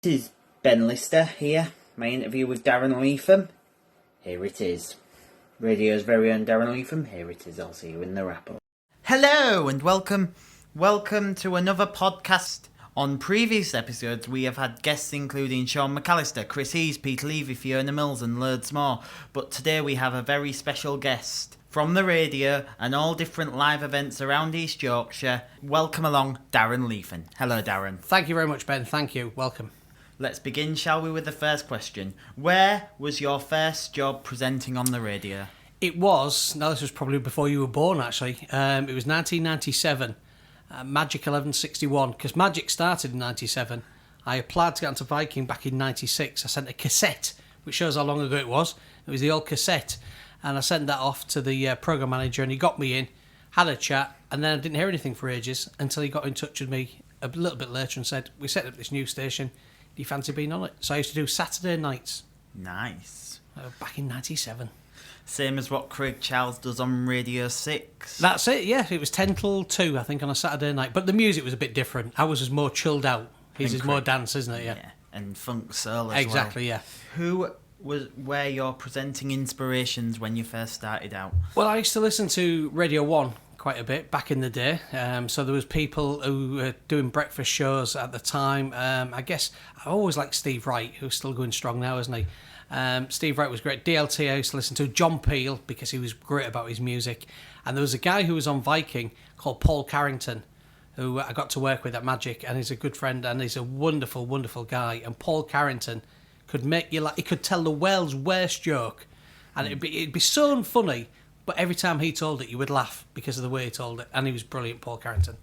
This is Ben Lister here, my interview with Darren Letham. Here it is. Radio's very own Darren Letham, here it is, I'll see you in the wrap-up. Hello and welcome to another podcast. On previous episodes we have had guests including Sean McAllister, Chris Hees, Peter Levy, Fiona Mills and loads more, but today we have a very special guest from the radio and all different live events around East Yorkshire. Welcome along, Darren Letham. Hello Darren. Thank you very much, Ben. Thank you. Welcome. Let's begin, shall we, with the first question. Where was your first job presenting on the radio? This was probably before you were born, actually. It was 1997, Magic 1161, because Magic started in 97. I applied to get onto Viking back in 96. I sent a cassette, which shows how long ago it was. It was the old cassette. And I sent that off to the programme manager, and he got me in, had a chat, and then I didn't hear anything for ages until he got in touch with me a little bit later and said, we set up this new station. Do you fancy being on it? So I used to do Saturday nights. Nice. Back in 97. Same as what Craig Charles does on Radio 6. That's it, yeah. It was 10 till 2, I think, on a Saturday night. But the music was a bit different. Ours was more chilled out. His is more dance, isn't it? Yeah. And funk soul as exactly, well. Who were your presenting inspirations when you first started out? Well, I used to listen to Radio 1 quite a bit back in the day. So there was people who were doing breakfast shows at the time. I guess I always liked Steve Wright, who's still going strong now, isn't he? Steve Wright was great. DLT I used to listen to. John Peel, because he was great about his music. And there was a guy who was on Viking called Paul Carrington, who I got to work with at Magic, and he's a good friend, and he's a wonderful, wonderful guy. And Paul Carrington could make you he could tell the world's worst joke, and it'd be so unfunny, but every time he told it, you would laugh because of the way he told it, and he was brilliant, Paul Carrington.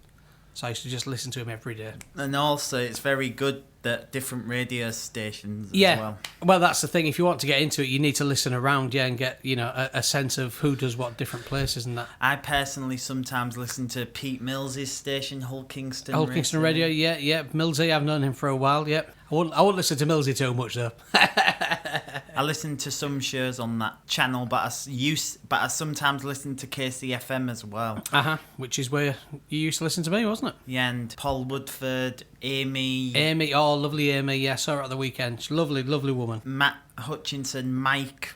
So I used to just listen to him every day. And also, it's very good that different radio stations as well. Well, that's the thing. If you want to get into it, you need to listen around, and get a sense of who does what different places and that. I personally sometimes listen to Pete Mills's station, Hull Kingston Radio. Yeah. Millsy, I've known him for a while. Yeah, I won't listen to Millsy too much though. I listen to some shows on that channel, but I sometimes listen to KCFM as well. Which is where you used to listen to me, wasn't it? Yeah, and Paul Woodford, Amy, lovely Amy. Yeah, saw her at the weekend. She's a lovely, lovely woman. Matt Hutchinson, Mike.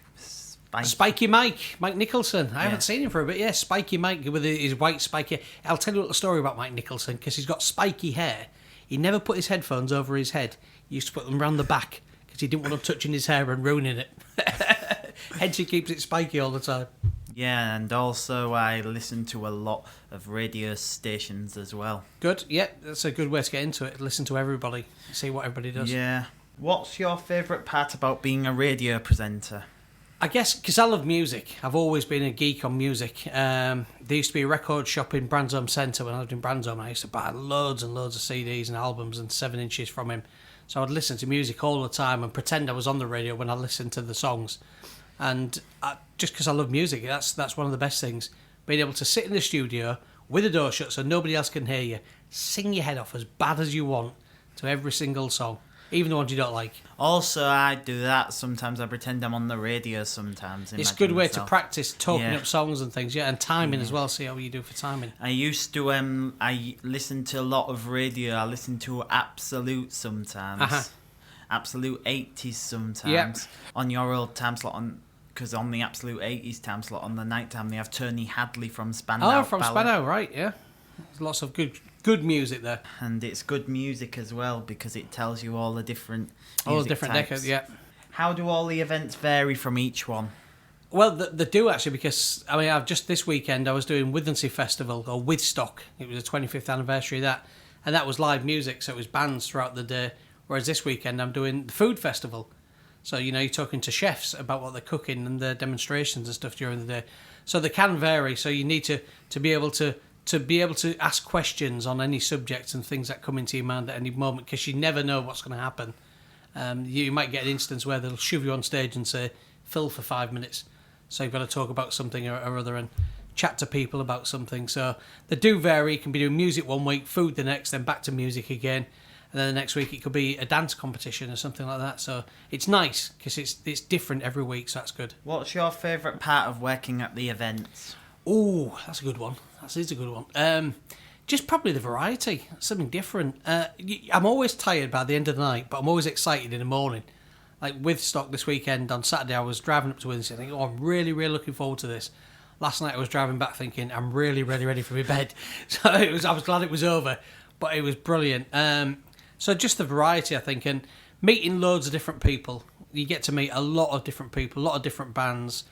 Spiky Mike Nicholson. I haven't seen him for a bit. Yeah, Spiky Mike with his white spiky. I'll tell you a little story about Mike Nicholson, because he's got spiky hair. He never put his headphones over his head. He used to put them round the back because he didn't want them touching his hair and ruining it. Hence he keeps it spiky all the time. Yeah, and also I listen to a lot of radio stations as well. Good, yeah, that's a good way to get into it. Listen to everybody, see what everybody does. Yeah. What's your favourite part about being a radio presenter? I guess because I love music. I've always been a geek on music. There used to be a record shop in Bransholme Centre when I lived in Bransholme, and I used to buy loads and loads of CDs and albums and 7-inches from him. So I'd listen to music all the time and pretend I was on the radio when I listened to the songs. And just because I love music, that's one of the best things. Being able to sit in the studio with the door shut so nobody else can hear you, sing your head off as bad as you want to every single song, even the ones you don't like. Also, I do that sometimes. I pretend I'm on the radio sometimes. It's a good way to practice talking up songs and things, and timing as well. See how you do for timing. I used to, I listen to a lot of radio. I listen to Absolute sometimes. Absolute 80s sometimes. On your old time slot, because on the Absolute 80s time slot, on the night time, they have Tony Hadley from Spandau. Oh, from Spandau, right, yeah. There's lots of good music there. And it's good music as well, because it tells you all the different decades, yeah. How do all the events vary from each one? Well, they do actually, because I've just this weekend I was doing Withensea Festival, or Withstock. It was the 25th anniversary of that, and that was live music, so it was bands throughout the day. Whereas this weekend I'm doing the food festival, so you're talking to chefs about what they're cooking and their demonstrations and stuff during the day. So they can vary. So you need to be able to ask questions on any subjects and things that come into your mind at any moment, because you never know what's going to happen. You might get an instance where they'll shove you on stage and say, fill for 5 minutes. So you've got to talk about something or other and chat to people about something. So they do vary. You can be doing music one week, food the next, then back to music again. And then the next week it could be a dance competition or something like that. So it's nice because it's different every week, so that's good. What's your favourite part of working at the events? Oh, that's a good one. That is a good one. Just probably the variety, something different. I'm always tired by the end of the night, but I'm always excited in the morning. Like with stock this weekend on Saturday, I was driving up to Windsor thinking, I'm really, really looking forward to this. Last night I was driving back thinking, I'm really, really ready for my bed. So I was glad it was over, but it was brilliant. So just the variety, I think, and meeting loads of different people. You get to meet a lot of different people, a lot of different bands,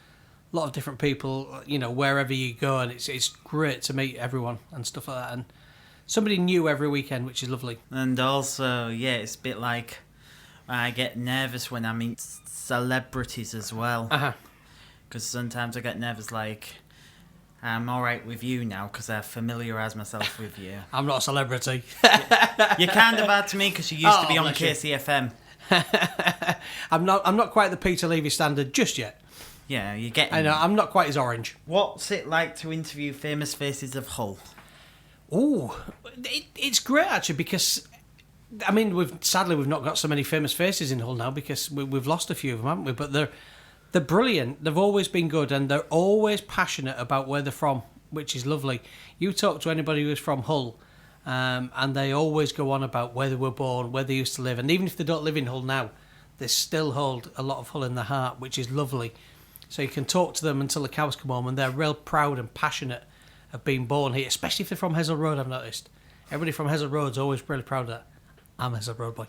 a lot of different people, wherever you go, and it's great to meet everyone and stuff like that. And somebody new every weekend, which is lovely. And also, it's a bit like I get nervous when I meet celebrities as well. Because sometimes I get nervous, like, I'm all right with you now because I familiarise myself with you. I'm not a celebrity. You're kind of hard to me because you used to be on KCFM. I'm not quite the Peter Levy standard just yet. Yeah, you're getting... I know, I'm not quite as orange. What's it like to interview famous faces of Hull? Ooh, it's great actually because, I mean, sadly we've not got so many famous faces in Hull now because we've lost a few of them, haven't we? But they're brilliant. They've always been good and they're always passionate about where they're from, which is lovely. You talk to anybody who's from Hull, and they always go on about where they were born, where they used to live, and even if they don't live in Hull now, they still hold a lot of Hull in their heart, which is lovely. So you can talk to them until the cows come home, and they're real proud and passionate of being born here, especially if they're from Hessel Road, I've noticed. Everybody from Hessel Road's always really proud of that. I'm a Hessel Road boy.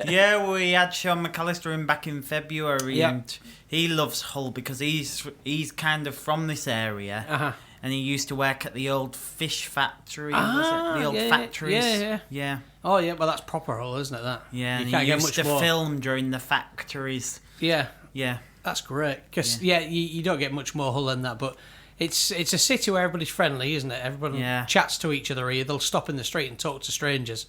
Yeah, we had Sean McAllister in back in February, Yeah. and he loves Hull because he's kind of from this area, and he used to work at the old fish factory, was it? The old factories. Yeah. Oh, yeah, well, that's proper Hull, isn't it, that? Yeah, you and can't he get used much to more. film during the factories. Yeah. Yeah. That's great, because, you don't get much more Hull than that, but it's a city where everybody's friendly, isn't it? Everybody chats to each other here. They'll stop in the street and talk to strangers.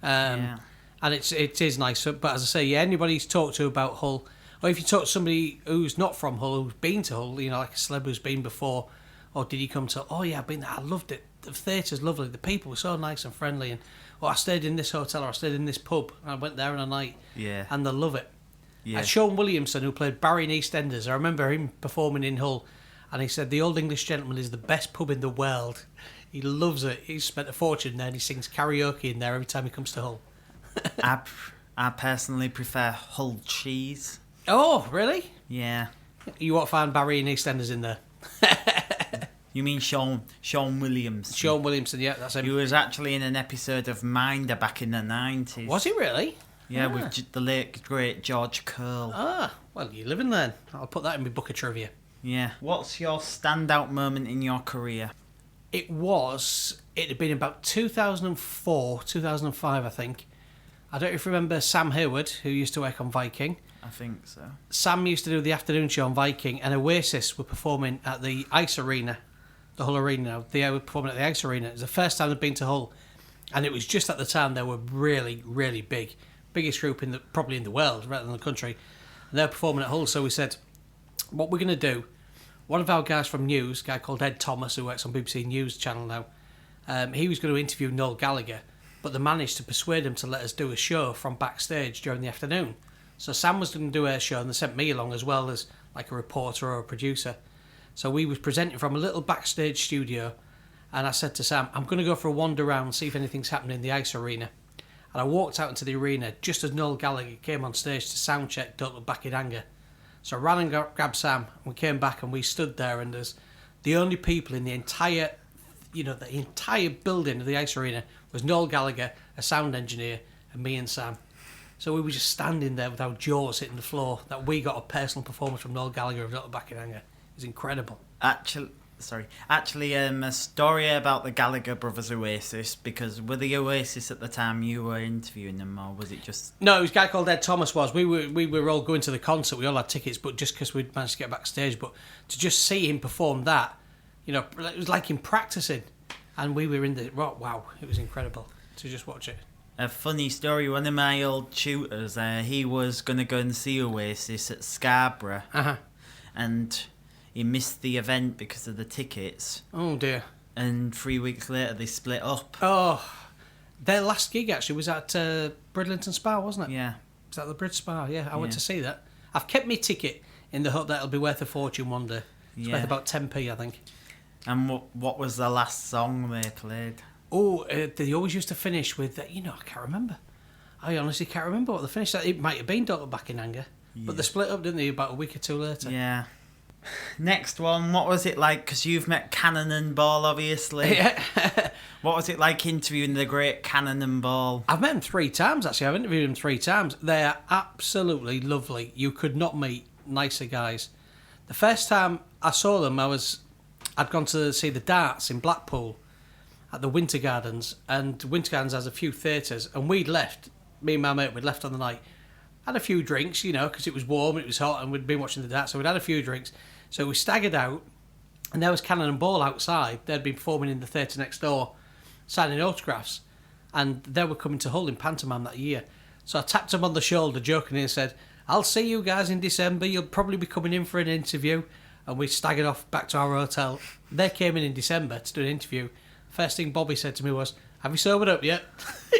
And it is nice. But as I say, anybody you talk to about Hull, or if you talk to somebody who's not from Hull, who's been to Hull, like a celeb who's been before, or did you come to, I've been there, I loved it. The theatre's lovely. The people were so nice and friendly. And, I stayed in this hotel, or I stayed in this pub, and I went there in a night. Yeah. And they love it. Yeah. And Sean Williamson, who played Barry in EastEnders, I remember him performing in Hull, and he said the Old English Gentleman is the best pub in the world. He loves it. He's spent a fortune there, and he sings karaoke in there every time he comes to Hull. I personally prefer Hull cheese. Oh, really? Yeah. You won't find Barry in EastEnders in there. You mean Sean Williams? Sean Williamson, yeah, that's him. He was actually in an episode of Minder back in the 90s. Was he really? Yeah, with the late, great George Curl. Ah, well, you're living then. I'll put that in my book of trivia. Yeah. What's your standout moment in your career? It had been about 2004, 2005, I think. I don't know if you remember Sam Hayward, who used to work on Viking. I think so. Sam used to do the afternoon show on Viking, and Oasis were performing at the Ice Arena, the Hull Arena now. They were performing at the Ice Arena. It was the first time they'd been to Hull, and it was just at the time they were really, really big. Biggest group probably in the world, rather than the country. And they're performing at Hull, so we said, what we're going to do, one of our guys from News, a guy called Ed Thomas, who works on BBC News channel now, he was going to interview Noel Gallagher, but they managed to persuade him to let us do a show from backstage during the afternoon. So Sam was going to do a show, and they sent me along as well as like a reporter or a producer. So we was presenting from a little backstage studio, and I said to Sam, I'm going to go for a wander around, see if anything's happening in the Ice Arena. And I walked out into the arena just as Noel Gallagher came on stage to sound check Don't Look Back in Anger. So I ran and grabbed Sam, and we came back and we stood there, and there's the only people in the entire building of the Ice Arena was Noel Gallagher, a sound engineer, and me and Sam. So we were just standing there with our jaws hitting the floor, that we got a personal performance from Noel Gallagher of Don't Look Back in Anger. It was incredible. Actually, a story about the Gallagher brothers Oasis, because were the Oasis at the time you were interviewing them, or was it just... No, it was a guy called Ed Thomas was. We were all going to the concert, we all had tickets, but just because we'd managed to get backstage, but to just see him perform that, it was like him practising, and we were in the... Wow, it was incredible to just watch it. A funny story, one of my old tutors, he was going to go and see Oasis at Scarborough, and... he missed the event because of the tickets. Oh dear. And 3 weeks later they split up. Oh, their last gig actually was at Bridlington Spa, wasn't it? Yeah. Was that the Bridge Spa? Yeah, I went to see that. I've kept my ticket in the hope that it'll be worth a fortune one day. It's worth about 10p, I think. And what was the last song they played? Oh, they always used to finish with, I can't remember. I honestly can't remember what they finished. It might have been Don't Look Back in Anger. Yeah. But they split up, didn't they, about a week or two later? Yeah. Next one, what was it like? Because you've met Cannon and Ball, obviously. Yeah. What was it like interviewing the great Cannon and Ball? I've met them 3 times, actually. I've interviewed them 3 times. They are absolutely lovely. You could not meet nicer guys. The first time I saw them, I'd gone to see the darts in Blackpool at the Winter Gardens, and Winter Gardens has a few theatres, and we'd left, me and my mate, we'd left on the night, had a few drinks, because it was warm, it was hot, and we'd been watching the darts, so we'd had a few drinks, so we staggered out, and there was Cannon and Ball outside. They'd been performing in the theatre next door, signing autographs, and they were coming to Hull in pantomime that year, so I tapped them on the shoulder jokingly and said, I'll see you guys in December, you'll probably be coming in for an interview. And we staggered off back to our hotel. They came in December to do an interview. First thing Bobby said to me was, have you sobered up yet?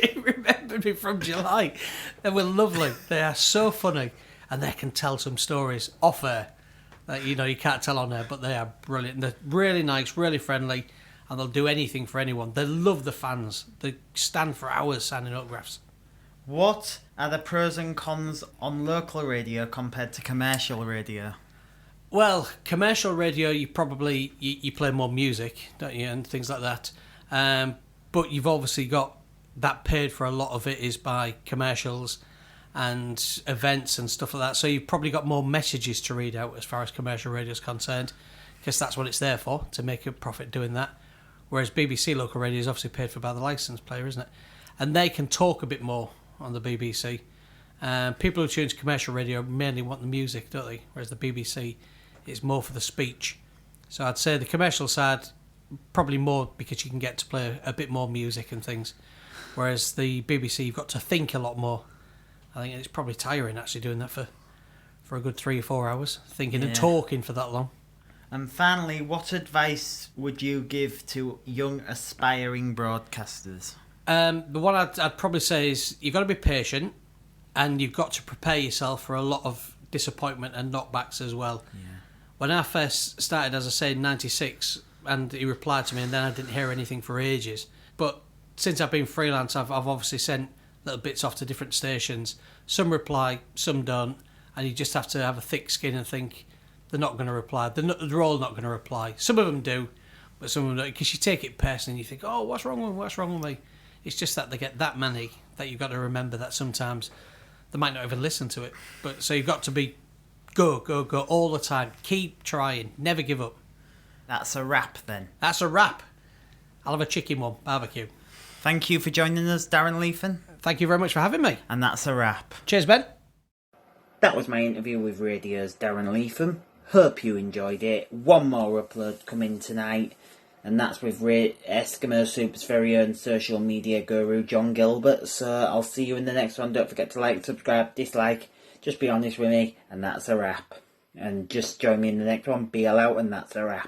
He remembered me from July. They were lovely. They are so funny. And they can tell some stories off air that, you can't tell on air, but they are brilliant. They're really nice, really friendly, and they'll do anything for anyone. They love the fans. They stand for hours signing autographs. What are the pros and cons on local radio compared to commercial radio? Well, commercial radio, you probably you play more music, don't you, and things like that. But you've obviously got that paid for. A lot of it is by commercials and events and stuff like that. So you've probably got more messages to read out as far as commercial radio is concerned, because that's what it's there for, to make a profit doing that. Whereas BBC local radio is obviously paid for by the licence player, isn't it? And they can talk a bit more on the BBC. People who tune to commercial radio mainly want the music, don't they? Whereas the BBC is more for the speech. So I'd say the commercial side, probably more because you can get to play a bit more music and things. Whereas the BBC, you've got to think a lot more. I think it's probably tiring actually doing that for a good 3 or 4 hours, thinking and talking for that long. And finally, what advice would you give to young aspiring broadcasters? The one I'd probably say is you've got to be patient, and you've got to prepare yourself for a lot of disappointment and knockbacks as well. Yeah. When I first started, as I say, in 96, and he replied to me, and then I didn't hear anything for ages. But since I've been freelance, I've obviously sent little bits off to different stations. Some reply, some don't, and you just have to have a thick skin and think they're not going to reply. They're all not going to reply. Some of them do, but some of them don't, because you take it personally and you think, oh, what's wrong with me? It's just that they get that many that you've got to remember that sometimes they might not even listen to it. But so you've got to be go all the time. Keep trying. Never give up. That's a wrap then. That's a wrap. I'll have a chicken one, barbecue. Thank you for joining us, Darren Letham. Thank you very much for having me. And that's a wrap. Cheers, Ben. That was my interview with Radio's Darren Letham. Hope you enjoyed it. One more upload coming tonight, and that's with Eskimo Super's very own social media guru, John Gilbert. So I'll see you in the next one. Don't forget to like, subscribe, dislike. Just be honest with me, and that's a wrap. And just join me in the next one. Be out, and that's a wrap.